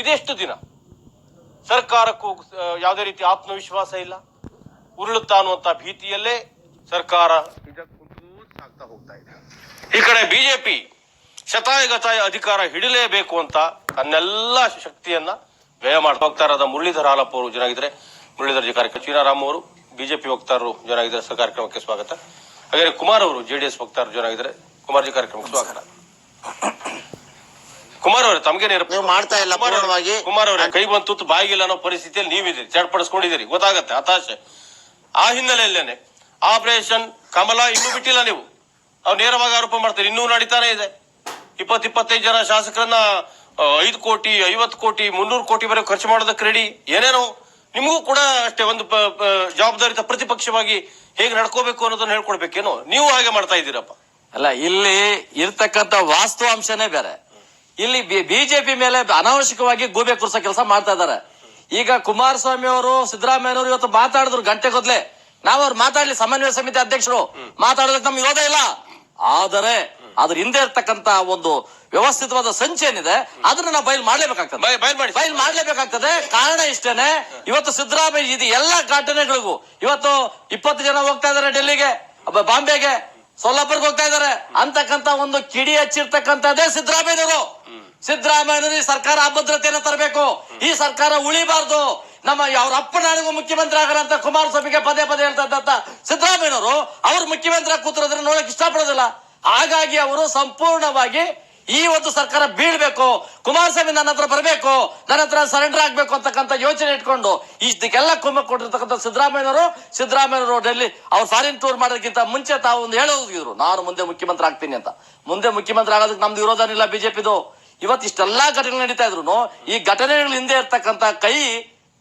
ಇದೆಷ್ಟು ದಿನ ಸರ್ಕಾರಕ್ಕೂ ಯಾವುದೇ ರೀತಿ ಆತ್ಮವಿಶ್ವಾಸ ಇಲ್ಲ, ಉರುಳುತ್ತಾ ಅನ್ನುವಂತ ಭೀತಿಯಲ್ಲೇ ಸರ್ಕಾರ ಸಾಗ್ತಾ ಹೋಗ್ತಾ ಇದೆ. ಈ ಕಡೆ ಬಿಜೆಪಿ ಶತಾಯಗತಾಯ ಅಧಿಕಾರ ಹಿಡಿಲೇಬೇಕು ಅಂತ ತನ್ನೆಲ್ಲ ಶಕ್ತಿಯನ್ನ ವ್ಯಯ ಮಾಡ್ತಾ ಹೋಗ್ತಾ ಇರೋದ ಮುರಳೀಧರ ಹಾಲಪ್ಪ ಅವರು ಜೊತೆಗಿದ್ದಾರೆ. ಮುರಳೀಧರ ಜಿ ಕಾರ್ಯಕ್ರಮ, ಚೀನಾರಾಮ್ ಅವರು ಬಿಜೆಪಿ ವಕ್ತಾರರು ಜೊತೆಗಿದ್ದಾರೆ, ಕಾರ್ಯಕ್ರಮಕ್ಕೆ ಸ್ವಾಗತ. ಹಾಗೆ ಕುಮಾರ್ ಅವರು ಜೆಡಿಎಸ್ ವಕ್ತಾರರು ಜೊತೆಗಿದ್ದಾರೆ. ಕುಮಾರ್ ಜಿ ಕಾರ್ಯಕ್ರಮಕ್ಕೆ ಸ್ವಾಗತ. ಕುಮಾರ್ ಅವರೇ, ತಮಗೆ ಮಾಡ್ತಾ ಇಲ್ಲ. ಕುಮಾರ್ ಅವರೇ, ಕೈ ಬಂತು ಬಾಯಿಗಿಲ್ಲ ಅನ್ನೋ ಪರಿಸ್ಥಿತಿಯಲ್ಲಿ ನೀವಿದ್ದೀರಿ, ಚಡ್ಪಡಿಸ್ಕೊಂಡಿದ್ದೀರಿ, ಗೊತ್ತಾಗತ್ತೆ ಹತಾಶೆ. ಆ ಹಿನ್ನೆಲೆಯಲ್ಲೇನೆ ಆಪರೇಷನ್ ಕಮಲ ಇನ್ನೂ ಬಿಟ್ಟಿಲ್ಲ. ನೀವು ಅವ್ರು ನೇರವಾಗಿ ಆರೋಪ ಮಾಡ್ತೀರಿ, ಇನ್ನೂ ನಡೀತಾನೆ ಇದೆ. 20-25 ಜನ ಶಾಸಕರನ್ನ 5 ಕೋಟಿ 50 ಕೋಟಿ 300 ಕೋಟಿವರೆಗೆ ಖರ್ಚು ಮಾಡೋದಕ್ಕೆ ರೆಡಿ. ಏನೇನೋ ನಿಮಗೂ ಕೂಡ ಅಷ್ಟೇ ಒಂದು ಜವಾಬ್ದಾರಿತ ಪ್ರತಿಪಕ್ಷವಾಗಿ ಹೇಗೆ ನಡ್ಕೋಬೇಕು ಅನ್ನೋದನ್ನ ಹೇಳ್ಕೊಡ್ಬೇಕೇನೋ, ನೀವು ಹಾಗೆ ಮಾಡ್ತಾ ಇದ್ದೀರಪ್ಪ. ಅಲ್ಲ, ಇಲ್ಲಿ ಇರ್ತಕ್ಕಂಥ ವಾಸ್ತವಾಂಶನೇ ಬೇರೆ. ಇಲ್ಲಿ ಬಿಜೆಪಿ ಮೇಲೆ ಅನಾವಶ್ಯಕವಾಗಿ ಗೂಬೆ ಕುರ್ಸೋ ಕೆಲಸ ಮಾಡ್ತಾ ಇದ್ದಾರೆ. ಈಗ ಕುಮಾರಸ್ವಾಮಿ ಅವರು, ಸಿದ್ದರಾಮಯ್ಯನವರು ಇವತ್ತು ಮಾತಾಡಿದ್ರು ಗಂಟೆ ಗೊತ್ತಲೆ. ನಾವು ಅವ್ರು ಮಾತಾಡ್ಲಿ, ಸಮನ್ವಯ ಸಮಿತಿ ಅಧ್ಯಕ್ಷರು ಮಾತಾಡೋದಕ್ಕೆ ನಮ್ಗೆ ವಿರೋಧ ಇಲ್ಲ. ಆದರೆ ಅದ್ರ ಹಿಂದೆ ಇರ್ತಕ್ಕಂತ ಒಂದು ವ್ಯವಸ್ಥಿತವಾದ ಸಂಚೆ ಏನಿದೆ ಅದನ್ನ ನಾವು ಬಯಲು ಮಾಡ್ಲೇಬೇಕಾಗ್ತದೆ. ಕಾರಣ ಇಷ್ಟೇನೆ, ಇವತ್ತು ಸಿದ್ದರಾಮಯ್ಯ ಇದು ಎಲ್ಲಾ ಘಟನೆಗಳಿಗೂ ಇವತ್ತು 20 ಜನ ಹೋಗ್ತಾ ಇದಾರೆ ಡೆಲ್ಲಿಗೆ, ಬಾಂಬೆಗೆ, ಸೋಲಾಪುರ್ಗೆ ಹೋಗ್ತಾ ಇದಾರೆ ಅಂತಕ್ಕಂತ ಒಂದು ಕಿಡಿ ಹಚ್ಚಿರ್ತಕ್ಕಂಥದ್ದೇ ಸಿದ್ದರಾಮಯ್ಯನವರು. ಸಿದ್ದರಾಮಯ್ಯನವರು ಈ ಸರ್ಕಾರ ಅಭದ್ರತೆಯನ್ನು ತರಬೇಕು, ಈ ಸರ್ಕಾರ ಉಳಿಬಾರ್ದು, ನಮ್ಮ ಅವ್ರ ಅಪ್ಪನಾಣಿಗೂ ಮುಖ್ಯಮಂತ್ರಿ ಆಗೋಣ ಅಂತ ಕುಮಾರಸ್ವಾಮಿಗೆ ಪದೇ ಪದೇ ಹೇಳ್ತಾ ಇದ್ದಂತ ಸಿದ್ದರಾಮಯ್ಯನವರು ಅವ್ರು ಮುಖ್ಯಮಂತ್ರಿ ಕೂತಿರೋದನ್ನ ನೋಡಕ್ ಇಷ್ಟಪಡೋದಿಲ್ಲ. ಹಾಗಾಗಿ ಅವರು ಸಂಪೂರ್ಣವಾಗಿ ಈ ಒಂದು ಸರ್ಕಾರ ಬೀಳ್ಬೇಕು, ಕುಮಾರಸ್ವಾಮಿ ನನ್ನ ಹತ್ರ ಬರಬೇಕು, ನನ್ನ ಹತ್ರ ಸರೆಂಡರ್ ಆಗ್ಬೇಕು ಅಂತಕ್ಕಂಥ ಯೋಚನೆ ಇಟ್ಕೊಂಡು ಇದಕ್ಕೆಲ್ಲ ಕುಮ್ಮಕ್ ಕೊಟ್ಟಿರ್ತಕ್ಕಂಥ ಸಿದ್ದರಾಮಯ್ಯನವರು ಡೆಲ್ಲಿ ಅವ್ರು ಫಾರಿನ್ ಟೂರ್ ಮಾಡೋದಕ್ಕಿಂತ ಮುಂಚೆ ತಾವು ಒಂದು ಹೇಳೋದಿದ್ರು, ನಾನು ಮುಂದೆ ಮುಖ್ಯಮಂತ್ರಿ ಆಗ್ತೀನಿ ಅಂತ. ಮುಂದೆ ಮುಖ್ಯಮಂತ್ರಿ ಆಗೋದಕ್ಕೆ ನಮ್ದು ವಿರೋಧ ಇಲ್ಲ ಬಿಜೆಪಿದು. ಇವತ್ತು ಇಷ್ಟೆಲ್ಲಾ ಘಟನೆಗಳು ನಡೀತಾ ಇದ್ರು ಈ ಘಟನೆಗಳ ಹಿಂದೆ ಇರ್ತಕ್ಕಂಥ ಕೈ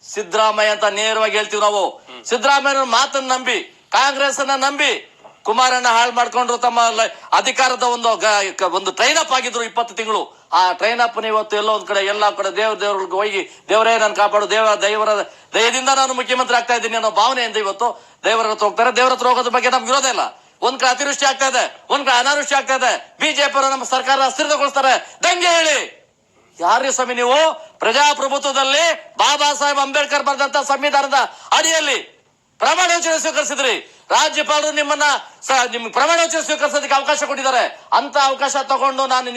ಸಿದ್ದರಾಮಯ್ಯ ಅಂತ ನೇರವಾಗಿ ಹೇಳ್ತೀವಿ ನಾವು. ಸಿದ್ದರಾಮಯ್ಯ ಮಾತನ್ನ ನಂಬಿ, ಕಾಂಗ್ರೆಸ್ ಅನ್ನ ನಂಬಿ ಕುಮಾರಣ್ಣ ಹಾಳು ಮಾಡ್ಕೊಂಡ್ರು. ತಮ್ಮ ಅಧಿಕಾರದ ಒಂದು ಟ್ರೈನ್ ಅಪ್ ಆಗಿದ್ರು 20 ತಿಂಗಳು. ಆ ಟ್ರೈನ್ ಅಪ್ ಇವತ್ತು ಎಲ್ಲೋ ಒಂದ್ ಕಡೆ ಎಲ್ಲಾ ಕಡೆ ದೇವ್ರಿಗೆ ಹೋಗಿ ದೇವರೇ ನಾನು ಕಾಪಾಡು, ದೇವರ ದಯದಿಂದ ನಾನು ಮುಖ್ಯಮಂತ್ರಿ ಆಗ್ತಾ ಇದ್ದೀನಿ ಅನ್ನೋ ಭಾವನೆಯಿಂದ ಇವತ್ತು ದೇವರ ಹತ್ರ ಹೋಗ್ತಾರೆ. ದೇವರ ಹತ್ರ ಹೋಗೋದ್ರ ಬಗ್ಗೆ ನಮ್ಗೆ ವಿರೋಧ ಇಲ್ಲ. ಒಂದ್ ಕಡೆ ಅತಿವೃಷ್ಟಿ ಆಗ್ತಾ ಇದೆ, ಒಂದ್ ಕಡೆ ಅನಾವೃಷ್ಟಿ ಆಗ್ತಾ ಇದೆ. ಬಿಜೆಪಿ ಅವರು ನಮ್ಮ ಸರ್ಕಾರ ಅಸ್ಥಿರಗೊಳಿಸ್ತಾರೆ. ದಂಗೆ ಹೇಳಿ ಯಾರೇ ಸ್ವಾಮಿ ನೀವು? ಪ್ರಜಾಪ್ರಭುತ್ವದಲ್ಲಿ ಬಾಬಾ ಸಾಹೇಬ್ ಅಂಬೇಡ್ಕರ್ ಬರೆದಂತ ಸಂವಿಧಾನದ ಅಡಿಯಲ್ಲಿ ಪ್ರಮಾಣ ವಚನ ಸ್ವೀಕರಿಸಿದ್ರಿ. ರಾಜ್ಯಪಾಲರು ನಿಮ್ಮನ್ನ ಪ್ರಮಾಣ ವಚನ ಸ್ವೀಕರಿಸೋದಕ್ಕೆ ಅವಕಾಶ ಕೊಟ್ಟಿದ್ದಾರೆ. ಅಂತ ಅವಕಾಶ ತಗೊಂಡು ನಾನು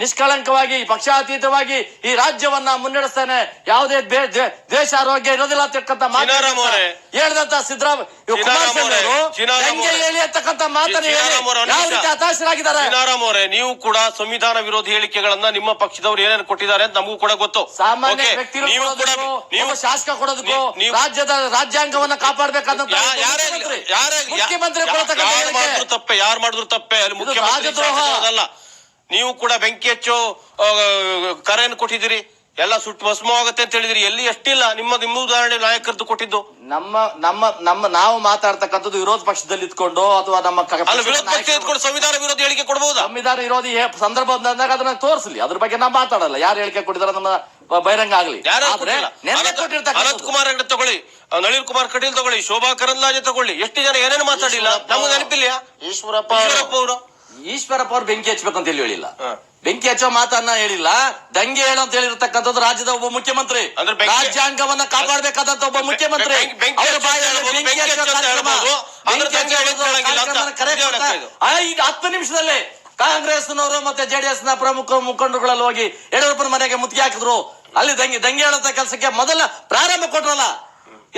ನಿಷ್ಕಳಂಕವಾಗಿ ಪಕ್ಷಾತೀತವಾಗಿ ಈ ರಾಜ್ಯವನ್ನ ಮುನ್ನಡೆಸ್ತೇನೆ, ಯಾವುದೇ ದ್ವೇಷ ಆರೋಗ್ಯ ಇರೋದಿಲ್ಲ ಅಂತಕ್ಕಂಥ ಮಾತು ಹೇಳಿದಂತ ಸಿದ್ದರಾಮಯ್ಯ ಹೇಳಿ ಅಂತಕ್ಕಂಥ ಮಾತನ್ನು ಯಾವ ರೀತಿ ಹತಾಶರಾಗಿದ್ದಾರೆ. ಸಿದ್ದರಾಮ್ ಅವರೇ, ನೀವು ಕೂಡ ಸಂವಿಧಾನ ವಿರೋಧಿ ಹೇಳಿಕೆಗಳನ್ನ ನಿಮ್ಮ ಪಕ್ಷದವರು ಏನೇನು ಕೊಟ್ಟಿದ್ದಾರೆ ಅಂತ ನಮಗೂ ಕೂಡ ಗೊತ್ತು. ಸಾಮಾನ್ಯ ವ್ಯಕ್ತಿಗಳು ಶಾಸಕ ಕೊಡೋದಕ್ಕೂ ರಾಜ್ಯದ ರಾಜ್ಯಾಂಗವನ್ನ ಕಾಪಾಡಬೇಕಾದಂತ ಮುಖ್ಯಮಂತ್ರಿ ಯಾರು ಮಾಡಿದ್ರು ತಪ್ಪೆ, ಅಲ್ಲಿ ಮುಖ್ಯಮಂತ್ರಿ. ನೀವು ಕೂಡ ಬೆಂಕಿ ಹಚ್ಚೋ ಕರೆಯನ್ನು ಕೊಟ್ಟಿದ್ದೀರಿ, ಎಲ್ಲ ಸುಟ್ಟು ಭಸ್ಮವಾಗುತ್ತೆ ಅಂತ ಹೇಳಿದ್ರಿ. ಎಲ್ಲಿ ಎಷ್ಟಿಲ್ಲ ನಿಮ್ಮ ಉದಾಹರಣೆ ನಾಯಕರದ್ದು ಕೊಟ್ಟಿದ್ದು. ನಾವು ಮಾತಾಡ್ತಕ್ಕಂಥದ್ದು ವಿರೋಧ ಪಕ್ಷದಲ್ಲಿ ಇದ್ಕೊಂಡು ಅಥವಾ ನಮ್ಮ ವಿರೋಧ ಪಕ್ಷ ಇದ್ಕೊಂಡು ಸಂವಿಧಾನ ವಿರೋಧಿ ಹೇಳಿಕೆ ಕೊಡಬಹುದು. ಸಂವಿಧಾನ ವಿರೋಧಿ ಸಂದರ್ಭ ಬಂದಾಗ ಅದನ್ನ ತೋರಿಸಲಿ, ಅದ್ರ ಬಗ್ಗೆ ನಾವು ಮಾತಾಡಲ್ಲ. ಯಾರು ಹೇಳಿಕೆ ಕೊಟ್ಟಿದಾರೆ ಅದನ್ನ ಬಹಿರಂಗ ಆಗ್ಲಿ. ಅನಂತ್ ಕುಮಾರ್ ಹೆಗಡೆ ತಗೊಳ್ಳಿ, ನಳಿನ್ ಕುಮಾರ್ ಕಟೀಲ್ ತಗೊಳ್ಳಿ, ಶೋಭಾ ಕರಂದ್ಲಾಜೆ ತಗೊಳ್ಳಿ, ಎಷ್ಟು ಜನ ಏನೇನು ಮಾತಾಡಿಲ್ಲ ನಮ್ಗೆ ನೆನಪಿಲ್ಲ. ಈಶ್ವರಪ್ಪ ಅವರು ಬೆಂಕಿ ಹಚ್ಬೇಕಂತ ಹೇಳಿಲ್ಲ, ಬೆಂಕಿ ಹಚ್ಚೋ ಮಾತನ್ನ ಹೇಳಿಲ್ಲ. ದಂಗೆ ಹೇಳು ಅಂತ ಹೇಳಿರ್ತಕ್ಕಂಥದ್ದು ರಾಜ್ಯದ ಒಬ್ಬ ಮುಖ್ಯಮಂತ್ರಿ, ರಾಜ್ಯಾಂಗವನ್ನ ಕಾಪಾಡಬೇಕಾದಂತ ಒಬ್ಬ ಮುಖ್ಯಮಂತ್ರಿ. ಅವರ ಬಾಯಲ್ಲಿ 10 ನಿಮಿಷದಲ್ಲಿ ಕಾಂಗ್ರೆಸ್ನವರು ಮತ್ತೆ ಜೆಡಿಎಸ್ ನ ಪ್ರಮುಖ ಮುಖಂಡರುಗಳಲ್ಲಿ ಹೋಗಿ ಯಡಿಯೂರಪ್ಪನ ಮನೆಗೆ ಮುತ್ತಿಗೆ ಹಾಕಿದ್ರು. ಅಲ್ಲಿ ದಂಗೆ ಹೇಳುವಂತ ಕೆಲಸಕ್ಕೆ ಮೊದಲ ಪ್ರಾರಂಭ ಕೊಟ್ರಲ್ಲ.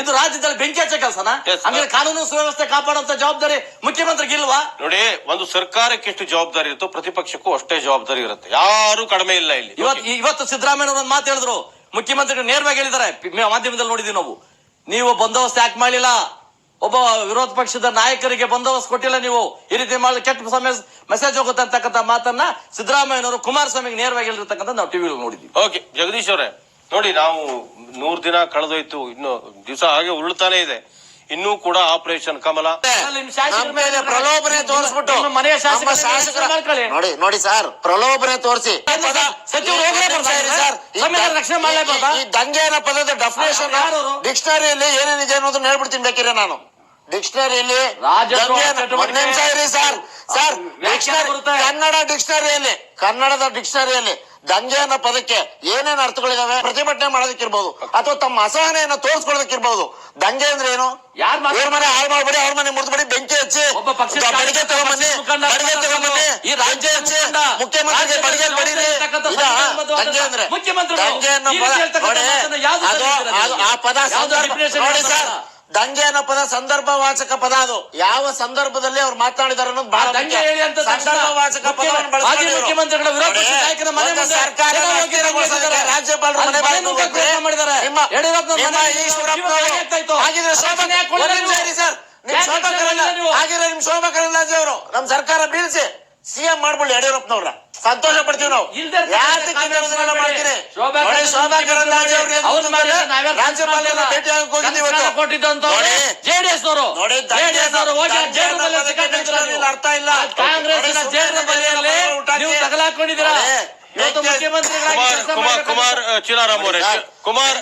ಇದು ರಾಜ್ಯದಲ್ಲಿ ಬೆಂಕಿ ಹಚ್ಚೋ ಕೆಲಸನ? ಅಂದ್ರೆ ಕಾನೂನು ಸುವ್ಯವಸ್ಥೆ ಕಾಪಾಡುವಂತ ಜವಾಬ್ದಾರಿ ಮುಖ್ಯಮಂತ್ರಿಗೆ ಇಲ್ವಾ? ನೋಡಿ, ಒಂದು ಸರ್ಕಾರಕ್ಕೆ ಎಷ್ಟು ಜವಾಬ್ದಾರಿ ಇರುತ್ತೋ ಪ್ರತಿಪಕ್ಷಕ್ಕೂ ಅಷ್ಟೇ ಜವಾಬ್ದಾರಿ ಇರುತ್ತೆ, ಯಾರು ಕಡಿಮೆ ಇಲ್ಲ ಇಲ್ಲಿ. ಇವತ್ತು ಸಿದ್ದರಾಮಯ್ಯ ಒಂದು ಮಾತು ಹೇಳಿದ್ರು, ಮುಖ್ಯಮಂತ್ರಿ ನೇರವಾಗಿ ಹೇಳಿದ್ದಾರೆ, ಮಾಧ್ಯಮದಲ್ಲಿ ನೋಡಿದ್ವಿ ನಾವು. ನೀವು ಬಂದೋಬಸ್ತ್ ಯಾಕೆ ಮಾಡಲಿಲ್ಲ? ಒಬ್ಬ ವಿರೋಧ ಪಕ್ಷದ ನಾಯಕರಿಗೆ ಬಂದೋಬಸ್ತ್ ಕೊಟ್ಟಿಲ್ಲ, ನೀವು ಈ ರೀತಿ ಮಾಡಿ ಕೆಟ್ಟ ಮೆಸೇಜ್ ಹೋಗುತ್ತೆ ಅಂತಕ್ಕಂಥ ಮಾತನ್ನ ಸಿದ್ದರಾಮಯ್ಯನವರು ಕುಮಾರಸ್ವಾಮಿಗೆ ನೇರವಾಗಿ ಹೇಳಿರ್ತಕ್ಕಂಥ ನಾವು ಟಿವಿ ನೋಡಿದ್ವಿ. ಓಕೆ ಜಗದೀಶ್ ಅವರೇ, ನೋಡಿ, ನಾವು 100 ದಿನ ಕಳೆದೋಯ್ತು, ಇನ್ನು ದಿವಸ ಹಾಗೆ ಉರುಳ್ತಾನೆ ಇದೆ. ಇನ್ನೂ ಕೂಡ ಆಪರೇಷನ್ ಕಮಲ ಪ್ರಲೋಭನೆ ತೋರಿಸ್ಬಿಟ್ಟು ನೋಡಿ ಸರ್, ಪ್ರಲೋಭನೆ ತೋರಿಸಿ ಈ ದಂಗೆ ಅನ್ನೋ ಪದದ ಡೆಫಿನೇಷನ್ ಡಿಕ್ಷನರಿಯಲ್ಲಿ ಏನೇನಿದೆ ಅನ್ನೋದನ್ನ ಹೇಳ್ಬಿಡ್ತೀನಿ ಬೇಕಿದ್ರೆ ನಾನು. ಡಿಕ್ಷನರಿಯಲ್ಲಿ ಸರ್ ಕನ್ನಡದ ಡಿಕ್ಷನರಿಯಲ್ಲಿ ದಂಗೆ ಅನ್ನೋ ಪದಕ್ಕೆ ಏನೇನ್ ಅರ್ಥಗಳಿದಾವೆ ಪ್ರತಿಭಟನೆ ಮಾಡೋದಕ್ಕಿರ್ಬೋದು ಅಥವಾ ತಮ್ಮ ಅಸಹನೆಯನ್ನ ತೋರಿಸ್ಕೊಳ್ಳೋದಕ್ಕಿರ್ಬೋದು. ದಂಗೆ ಅಂದ್ರೆ ಏನು? ಇವ್ರ ಮನೆ ಹಾಳು ಮಾಡ್ಬೇಡಿ, ಅವ್ರ ಮನೆ ಮುರಿದ್ಬಿಡಿ, ಬೆಂಕಿ ಹಚ್ಚಿ, ಬಡಿಗೆ ತಗೊಂಬನ್ನಿ, ಈ ರಾಜ್ಯ ಹಚ್ಚಿ, ಮುಖ್ಯಮಂತ್ರಿಗೆ ಬಡಿಗೆ ಬಡೀರಿ. ದಂಗೆ ಅಂದ್ರೆ ದಂಗೆ ಅನ್ನೋ ಪದ ನೋಡಿ, ಅದು ಆ ಪದ ನೋಡಿ ಸರ್, ದಂಗೆ ಅನ್ನೋ ಪದ ಸಂದರ್ಭವಾಚಕ ಪದ. ಅದು ಯಾವ ಸಂದರ್ಭದಲ್ಲಿ ಅವ್ರು ಮಾತನಾಡಿದಾರೆ ಅನ್ನೋದು ಬಹಳ ಮುಖ್ಯ. ಸಂದರ್ಭವಾಚಕ ಪದವನ್ನು ರಾಜ್ಯಪಾಲರು ಮನೆ ಆಗಿದ್ರೆ ಶೋಭಾ ಕರಂದ್ಲಾಜೆ ಅವರು ನಮ್ ಸರ್ಕಾರ ಬೀಳ್ಸಿ ಸಿಎಂ ಮಾಡ್ಬಿಡಿ ಯಡಿಯೂರಪ್ಪನವ್ರ, ಸಂತೋಷ ಪಡ್ತೀವಿ ನಾವು. ಮಾಡ್ತೀನಿ ಶೋಭಾ ಕರಂದ್ಲಾಜೆ ರಾಜ್ಯಪಾಲರನ್ನ ಭೇಟಿ ಆಗಕ್ಕೆ ಹೋಗಿದ್ದೀವಿ ಜೆಡಿಎಸ್ ಅವರು ಅರ್ಥ ಇಲ್ಲ. ನೀವು ತಗಲಾಕೊಂಡಿದ್ದೀರಾ. ಕುಮಾರ್ ಚಿನಾರಾಮ್ ಅವರೇ, ಕುಮಾರ್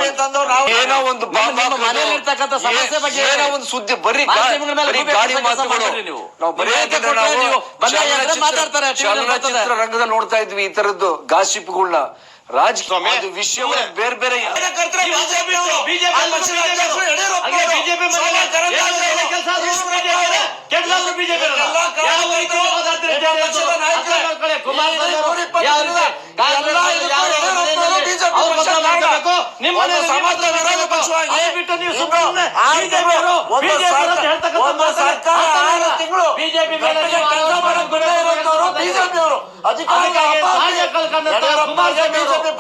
ಅಂತಂದ್ರು ನಾವು ಏನೋ ಒಂದು ಮನೆಯಲ್ಲಿರ್ತಕ್ಕಂಥ ಸಮಸ್ಯೆ ಬಗ್ಗೆ ಏನೋ ಒಂದು ಸುದ್ದಿ ಬರೀ ಗಾಳಿ ಮಾತುಗಳು. ನಾವು ಮಾತಾಡ್ತಾರೆ. ಚಲನಚಿತ್ರ ರಂಗದಲ್ಲಿ ನೋಡ್ತಾ ಇದ್ವಿ ಈ ತರದ್ದು ಗಾಸಿಪ್ಗಳನ್ನ. ರಾಜಕೀಯ ವಿಷಯಗಳು ಬೇರೆ ಬೇರೆ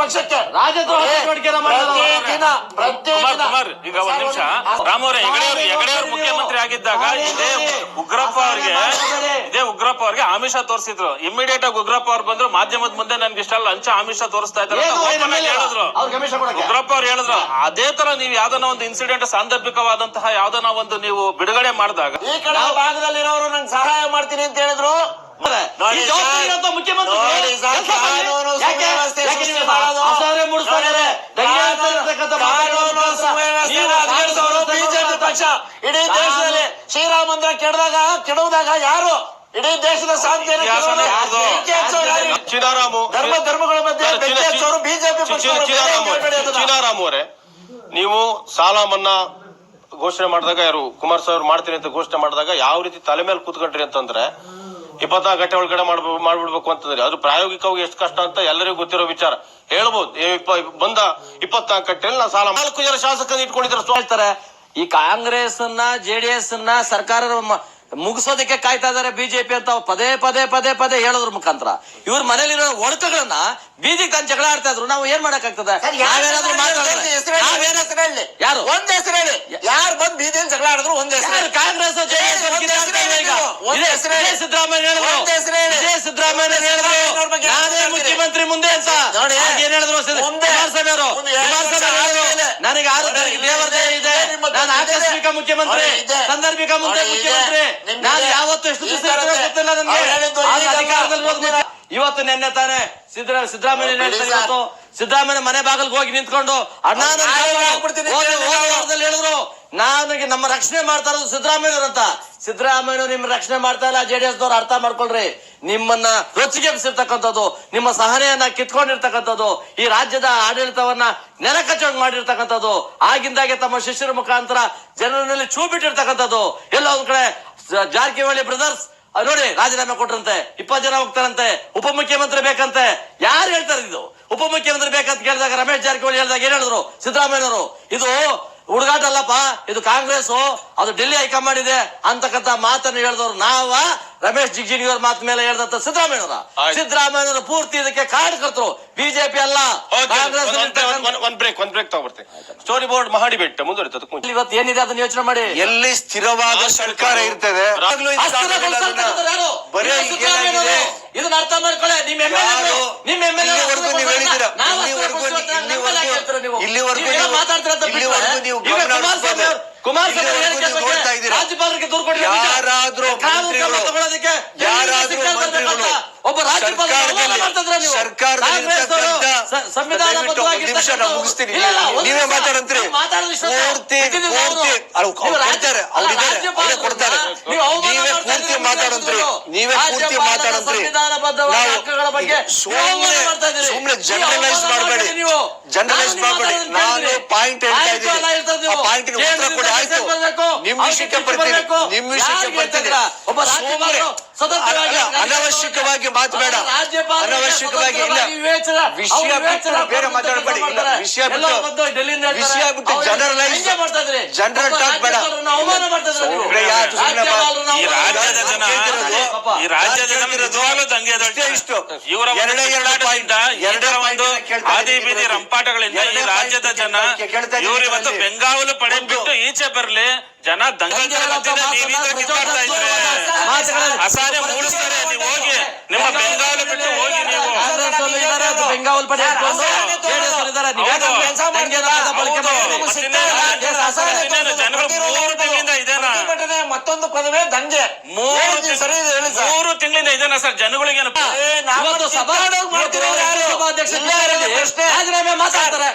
ಪಕ್ಷಕ್ಕೆ ಈಗ ಒಂದ್ ನಿಮಿಷ ರಾಮವ್ರೆ, ಹೆಗಡೆಯವರು ಮುಖ್ಯಮಂತ್ರಿ ಆಗಿದ್ದಾಗ ಇದೇ ಉಗ್ರಪ್ಪ ಅವ್ರಿಗೆ ಆಮಿಷ ತೋರಿಸಿದ್ರು. ಇಮಿಡಿಯೇಟ್ ಆಗಿ ಉಗ್ರಪ್ಪ ಅವ್ರು ಬಂದ್ರು, ಮಾಧ್ಯಮದ ಮುಂದೆ ನನ್ಗೆ ಇಷ್ಟ ಲಂಚ ಆಮಿಷ ತೋರಿಸ್ತಾ ಇದ್ದಾರೆ ಹೇಳಿದ್ರು. ಉಗ್ರಪ್ಪ ಅವ್ರು ಹೇಳಿದ್ರು. ಅದೇ ತರ ನೀವು ಯಾವ್ದನ್ನ ಒಂದು ಇನ್ಸಿಡೆಂಟ್ ಸಾಂದರ್ಭಿಕವಾದಂತಹ ಯಾವ್ದನ್ನ ಒಂದು ನೀವು ಬಿಡುಗಡೆ ಮಾಡಿದಾಗ ಈ ಕಡೆ ಭಾಗದಲ್ಲಿರೋರು ನಂಗೆ ಸಹಾಯ ಮಾಡ್ತೀನಿ ಅಂತ ಹೇಳಿದ್ರು. ಬಿಜೆಪಿ ಪಕ್ಷ ಇಡೀ ದೇಶದಲ್ಲಿ ಶ್ರೀರಾಮ ಮಂದಿರ ಕೆಡುವುದಾಗ ಯಾರು ಇಡೀ ದೇಶದ ಶಾಂತಿಯನ್ನು ಧರ್ಮಗಳ ಮಧ್ಯೆ ಬಿಜೆಪಿ ಚಿನಾರಾಮ್ ಅವರೇ, ನೀವು ಸಾಲ ಮನ್ನಾ ಘೋಷಣೆ ಮಾಡಿದಾಗ ಯಾರು ಕುಮಾರಸ್ವಾಮಿ ಮಾಡ್ತೀನಿ ಅಂತ ಘೋಷಣೆ ಮಾಡಿದಾಗ ಯಾವ ರೀತಿ ತಲೆ ಮೇಲೆ ಕೂತ್ಕೊಂಡ್ರಿ ಅಂತಂದ್ರೆ 24 ಗಂಟೆ ಒಳಗಡೆ ಮಾಡ್ಬಿಡ್ಬೇಕು ಅಂತಂದ್ರೆ ಅದು ಪ್ರಾಯೋಗಿಕವಾಗಿ ಎಷ್ಟು ಕಷ್ಟ ಅಂತ ಎಲ್ಲರಿಗೂ ಗೊತ್ತಿರೋ ವಿಚಾರ. ಹೇಳ್ಬೋದು ಬಂದ 24 ಗಂಟೆಯಲ್ಲಿ ನಾವು ಸಾಲ 4 ಜನ ಶಾಸಕರನ್ನ ಇಟ್ಕೊಂಡಿದ್ದಾರೆ. ಈ ಕಾಂಗ್ರೆಸ್ ಜೆಡಿಎಸ್ ಸರ್ಕಾರ ಮುಗಿಸೋದಕ್ಕೆ ಕಾಯ್ತಾ ಇದಾರೆ ಬಿಜೆಪಿ ಅಂತ ಪದೇ ಪದೇ ಪದೇ ಪದೇ ಹೇಳೋದ್ರ ಮುಖಾಂತರ ಇವ್ರ ಮನೇಲಿರೋ ಒಡಕಗಳನ್ನ ಬೀದಿಗೆ ತಂದು ಜಗಳ ಆಡ್ತಾ ಇದ್ರು. ನಾವು ಏನ್ ಮಾಡಕ್ಕಾಗ್ತದೆ? ಯಾರು ಒಂದ್ ಹೆಸರು ಹೇಳಿ, ಯಾರು ಬಂದ್ ಬೀದಿಯಲ್ಲಿ ಜಗಳ ಆಡಿದ್ರು ಒಂದ್ ಹೆಸರು. ಕಾಂಗ್ರೆಸ್ ಸಿದ್ದರಾಮಯ್ಯ ನಾನೇ ಮುಖ್ಯಮಂತ್ರಿ ಮುಂದೆ ಅಂತ ಏನ್ ಹೇಳಿದ್ರು ಕುಮಾರಸ್ವಾಮಿ ಅವರು. ನನಗೆ 6 ತಾರೀಕು ದೇವರದೇ ಇದೆ, ನಾನು ಆಕಸ್ಮಿಕ ಮುಖ್ಯಮಂತ್ರಿ, ಸಂದರ್ಭಿಕ ಮುಖ್ಯಮಂತ್ರಿ, ನಾನು ಯಾವತ್ತು ಎಷ್ಟು ದಿವಸ ಗೊತ್ತಿಲ್ಲ ನನಗೆ. ಇವತ್ತು ನೆನ್ನೆ ತಾನೆ ಸಿದ್ದರಾಮಯ್ಯ ಸಿದ್ದರಾಮಯ್ಯ ಮನೆ ಬಾಗಿಲ್ಗೆ ಹೋಗಿ ನಿಂತ್ಕೊಂಡು ಅಣ್ಣ ಹೇಳಿದ್ರು ನನಗೆ ನಮ್ಮ ರಕ್ಷಣೆ ಮಾಡ್ತಾ ಇರೋದು ಸಿದ್ದರಾಮಯ್ಯವ್ರು ಅಂತ. ಸಿದ್ದರಾಮಯ್ಯವ್ರು ನಿಮ್ಮ ರಕ್ಷಣೆ ಮಾಡ್ತಾ ಇಲ್ಲ, ಜೆಡಿಎಸ್ ದವ್ರು ಅರ್ಥ ಮಾಡ್ಕೊಳ್ರಿ. ನಿಮ್ಮನ್ನ ರೊಚ್ಚಿಗೆಬ್ಸಿರ್ತಕ್ಕಂಥದ್ದು, ನಿಮ್ಮ ಸಹನೆಯನ್ನ ಕಿತ್ಕೊಂಡಿರ್ತಕ್ಕಂಥದ್ದು, ಈ ರಾಜ್ಯದ ಆಡಳಿತವನ್ನ ನೆಲಕಚ್ಚೋಗ್ ಮಾಡಿರ್ತಕ್ಕಂಥದ್ದು, ಆಗಿಂದಾಗೆ ತಮ್ಮ ಶಿಷ್ಯರ ಮುಖಾಂತರ ಜನರಲ್ಲಿ ಚೂ ಬಿಟ್ಟಿರ್ತಕ್ಕಂಥದ್ದು. ಎಲ್ಲೋ ಒಂದ್ ಕಡೆ ಜಾರಕಿಹೊಳಿ ಬ್ರದರ್ಸ್ ನೋಡಿ ರಾಜೀನಾಮೆ ಕೊಟ್ರಂತೆ, 20 ಜನ ಹೋಗ್ತಾರಂತೆ, ಉಪಮುಖ್ಯಮಂತ್ರಿ ಬೇಕಂತೆ. ಯಾರು ಹೇಳ್ತಾರೆ ಇದು ಉಪಮುಖ್ಯಮಂತ್ರಿ ಬೇಕಂತ ಕೇಳಿದಾಗ ರಮೇಶ್ ಜಾರಕಿಹೊಳಿ ಹೇಳಿದಾಗ ಏನ್ ಹೇಳಿದ್ರು ಸಿದ್ದರಾಮಯ್ಯನವರು? ಇದು ಹುಡುಗಾಟ ಅಲ್ಲಪ್ಪ, ಇದು ಕಾಂಗ್ರೆಸ್, ಅದು ಡೆಲ್ಲಿ ಹೈಕಮಾಂಡ್ ಇದೆ ಅಂತಕ್ಕಂಥ ಮಾತನ್ನು ಹೇಳಿದವರು ನಾವ ರಮೇಶ್ ಜಿಗಜಿಣಗಿ ಮಾತು ಮೇಲೆ ಹೇಳ್ದಂತ ಸಿದ್ದರಾಮಯ್ಯನವರ. ಸಿದ್ದರಾಮಯ್ಯನವರು ಪೂರ್ತಿ ಇದಕ್ಕೆ ಕಾರಣಕರ್ತರು, ಬಿಜೆಪಿ ಅಲ್ಲ ಕಾಂಗ್ರೆಸ್. ಒಂದ್ ಬ್ರೇಕ್ ತಗೊಬರ್ತೀನಿ. ಸ್ಟೋರಿ ಬೋರ್ಡ್ ಮಹಾಡಿಬೇಟ್ ಮುಂದುವರಿತದೆ. ಇವತ್ತು ಏನಿದೆ ಅದನ್ನ ಯೋಚನೆ ಮಾಡಿ. ಎಲ್ಲಿ ಸ್ಥಿರವಾದ ಸರ್ಕಾರ ಇರ್ತದೆ ಇದನ್ನ ಅರ್ಥ ಮಾಡ್ಕೊಳ್ಳಿ. ರಾಜ್ಯಪಾಲರಿಗೆ ದೂರು ಕೊಡಿ. ಯಾರಾದ್ರೂ ಒಬ್ಬ ರಾಜ್ಯಪಾಲ ಸಂವಿಧಾನ ಮುಗಿಸ್ತೀನಿ, ನೀವೇ ಮಾತಾಡಂತ್ರಿ. ಪೂರ್ತಿ ಕೊಡ್ತಾರೆ, ನೀವೇ ಪೂರ್ತಿ ಮಾತಾಡಂತ್ರಿ. ನೀವೇ ಪೂರ್ತಿ ಮಾತಾಡಂತ್ರಿ. ಸುಮ್ನೆ ಜನರಲೈಸ್ ಮಾಡಬೇಡಿ, ಜನರಲೈಸ್ ಮಾಡಬೇಡಿ. ನಾನು ಪಾಯಿಂಟ್ ಹೇಳ್ತಾ ಇದ್ದೀನಿ, ಆ ಪಾಯಿಂಟ್ ಉತ್ತರ ಕೊಡಿ. ಆಯ್ತು, ನಿಮ್ ವಿಷಯಕ್ಕೆ ಬರ್ತೀನಿ, ನಿಮ್ ವಿಷಯಕ್ಕೆ ಬರ್ತೀನಿ. ಅನವಶ್ಯಕವಾಗಿ ಮಾತು ಬೇಡ, ಅನವಶ್ಯಕವಾಗಿ ಇಲ್ಲ. ವಿಷಯ ಬಿಟ್ಟು ಬೇರೆ ಮಾತಾಡಬೇಡಿ. ವಿಷಯ ಬಿಟ್ಟು ಜನರಲೈಸ್, ಜನರಲ್ ಟಾಕ್ ಬೇಡ. ಈ ರಾಜ್ಯದ ಜನ ನಿಜವಾಗ್ಲೂ ದಂಗೆ ಇಷ್ಟು ಇವರ ಒಂದು ಆದಿ ಬೀದಿ ರಂಪಾಟಗಳಿಂದ ಈ ರಾಜ್ಯದ ಜನ ಇವರು ಇವತ್ತು ಬೆಂಗಾವಲು ಪಡೆ ಬಿಟ್ಟು ಈಚೆ ಬರ್ಲಿ. ಜನ ಅಸಹನೆ ಮೂಡಿಸ್ತಾರೆ. ನೀವು ಹೋಗಿ ನಿಮ್ಮ ಬೆಂಗಾವಲು ಬಿಟ್ಟು ಹೋಗಿ. ನೀವು ಬೆಂಗಾವಲು ಪಡೆ ಜನರು 3 ತಿಂಗಳಿಂದ ಇದೇನಾ? ಮತ್ತೊಂದು ಪದವೇ ದಂಗೆ. 3 ತಿಂಗಳಿಂದ ಇದೇನಾ ಸರ್? ಜನಗಳಿಗೆ ಇವತ್ತು ಸಭಾಧ್ಯಕ್ಷ ರಾಜೀನಾಮೆ ಮಾತಾಡ್ತಾರೆ.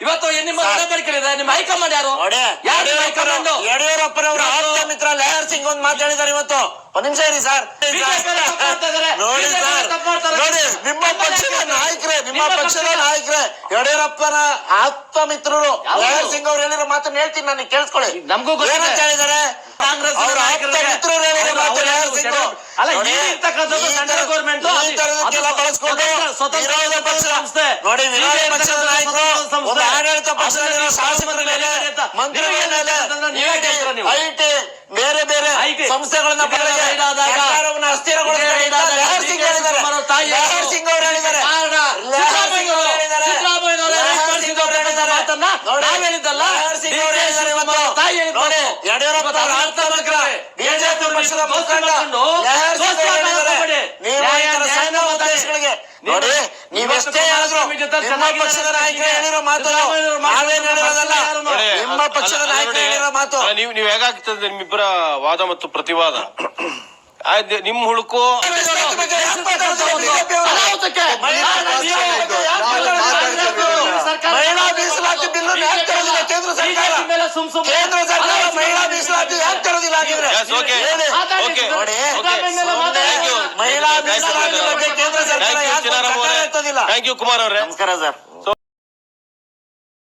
ಇವತ್ತು ನಿಮ್ಮ ನಿಮ್ಮ ಹೈಕಮಾಂಡ್ ಯಾರು? ಯಡಿಯೂರಪ್ಪನವರ ಆಪ್ತ ಮಿತ್ರ ಲಹರ್ ಸಿಂಗ್ ಒಂದು ಮಾತಾಡಿದ್ದಾರೆ ಇವತ್ತು. ಒಂದ್ ನಿಮಿಷ ಇರಿ ಸರ್. ನೋಡಿ ಸರ್, ನೋಡಿ ನಿಮ್ಮ ಪಕ್ಷದ ನಾಯಕರೇ, ಯಡಿಯೂರಪ್ಪನ ಆಪ್ತ ಮಿತ್ರರು ಲಹರ್ ಸಿಂಗ್ ಅವ್ರು ಹೇಳಿರೋ ಮಾತನ್ನ ಹೇಳ್ತೀನಿ, ನನಗೆ ಕೇಳಿಸ್ಕೊಳ್ಳಿ. ನಮಗೂ ಏನಂತ ಹೇಳಿದ್ದಾರೆ? ಕಾಂಗ್ರೆಸ್ ಅವರ ಆಪ್ತ ಮಿತ್ರರು ಹೇಳಿರೋ ಮಾತು ಲಹರ್ ಸಿಂಗ್. ಈ ಬಳಸ್ಕೊಂಡು ವಿರೋಧ ಪಕ್ಷ ನೋಡಿ, ವಿರೋಧ ಪಕ್ಷದ ನಾಯಕರು ಒಂದು ಆಡಳಿತ ಪಕ್ಷದಲ್ಲಿರೋ ಶಾಸಕರ ಮೇಲೆ, ಮಂತ್ರಿಗಳ ಮೇಲೆ, ಐಟಿ ಬೇರೆ ಬೇರೆ ಸಂಸ್ಥೆಗಳನ್ನ ಸರ್ಕಾರವನ್ನು ಅಸ್ಥಿರಗೊಳಿಸಿದ್ದಾರೆ. ಲಹರ್ ಸಿಂಗ್ ಹೇಳಿದ್ದಾರೆ, ಲಹರ್ ಸಿಂಗ್ ಅವರು ಹೇಳಿದ್ದಾರೆ, ಯಡಿಯೂರಪ್ಪ ಬಿಜೆಪಿ ಪಕ್ಷದ ಮುಖಂಡ ಲಹರ್ ಸಿಂಗ್ ಹೇಳಿದ್ದಾರೆ, ನೋಡಿ ನೀವೆಷ್ಟೇ ಆದ್ರೂ ನಿಮ್ಮ ಪಕ್ಷದ ನಾಯಕರು ಹೇಳಿರೋ ಮಾತು ನಾವೇನ್ ಹೇಳಿರೋದಲ್ಲ, ನಿಮ್ಮ ಪಕ್ಷದ ನಾಯಕರು ಹೇಳಿರೋ ಮಾತು. ನೀವು ಹೇಗಾಗ್ತದೆ ನಿಮ್ಮಿಬ್ಬರ ವಾದ ಮತ್ತು ಪ್ರತಿವಾದ? ನಿಮ್ ಹುಡುಕು ಮಹಿಳಾ ಮೀಸಲಾತಿ ಬಿಲ್ಲು ಯಾಕೆ ತರೋದಿಲ್ಲ ಕೇಂದ್ರ ಸರ್ಕಾರ? ಕೇಂದ್ರ ಸರ್ಕಾರ ಮಹಿಳಾ ಮೀಸಲಾತಿ ಯಾಕೆ ತರೋದಿಲ್ಲ ಆಗಿದ್ರೆ ನೋಡಿ, ಮಹಿಳಾ ಮೀಸಲಾತಿ ಬಗ್ಗೆ ಕೇಂದ್ರ ಸರ್ಕಾರ ಯಾಕೆ ಥ್ಯಾಂಕ್ ಯು ಕುಮಾರ್ ಅವರೇ. ನಮಸ್ಕಾರ ಸರ್.